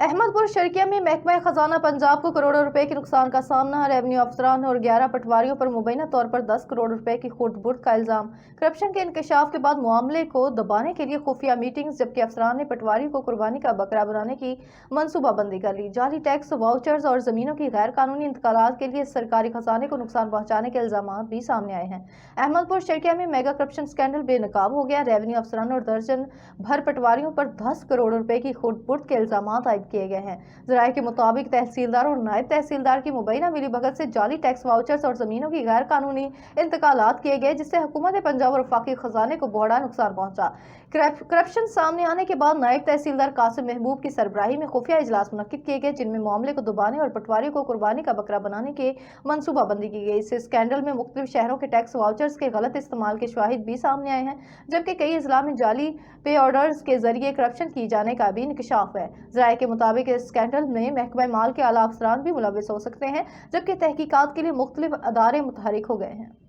अहमदपुर शर्किया में महकमा खजाना पंजाब को करोड़ों रुपए के नुकसान का सामना। रेवेन्यू अफसरान और 11 पटवारियों पर मुबैना तौर पर 10 करोड़ रुपए की खुर्द-बुर्द का इल्जाम। करप्शन के इंकशाफ के बाद मामले को दबाने के लिए खुफिया मीटिंग्स, जबकि अफसरान ने पटवारियों को कुर्बानी का बकरा बनाने की मनसूबाबंदी कर ली। जाली टैक्स वाउचर्स और जमीनों की गैर कानूनी इंतकालात के लिए सरकारी खजाने को नुकसान पहुंचाने के इल्जाम भी सामने आए हैं। अहमदपुर शर्किया में मेगा करप्शन स्कैंडल बेनकाब हो गया। रेवेन्यू अफसरान और दर्जन भर पटवारियों पर 10 करोड़ रुपए की खुर्द-बुर्द के इल्जाम आयद किए गए हैं। ज़राए के मुताबिक तहसीलदार और नायब तहसीलदार की मुबैना मिलीभगत से जाली टैक्स वाउचर्स और जमीनों की गैर कानूनी इंतकालात किए गए, जिससे हुकूमत पंजाब और वफाकी खजाने को बड़ा नुकसान पहुंचा। करप्शन सामने आने के बाद नायब तहसीलदार कासिम महबूब की सरबराही में खुफिया इजलास मुनक्किद किए गए, जिनमें मामले को दबाने और पटवारियों को कुर्बानी का बकरा बनाने के मनसूबाबंदी की गई। इस स्कैंडल में मुख्तलिफ शहरों के टैक्स वाउचर्स के गलत इस्तेमाल के शवाहिद भी सामने आए हैं, जबकि कई अजला में जाली पे ऑर्डर्स के जरिए करप्शन की जाने का भी इंकशाफ है। ज़राए के मुताबिक इस स्कैंडल में महकमा माल के आला अफसरान भी मुलविस हो सकते हैं, जबकि तहकीकात के लिए मुख्तलिफ अदारे मुतहरिक हो गए हैं।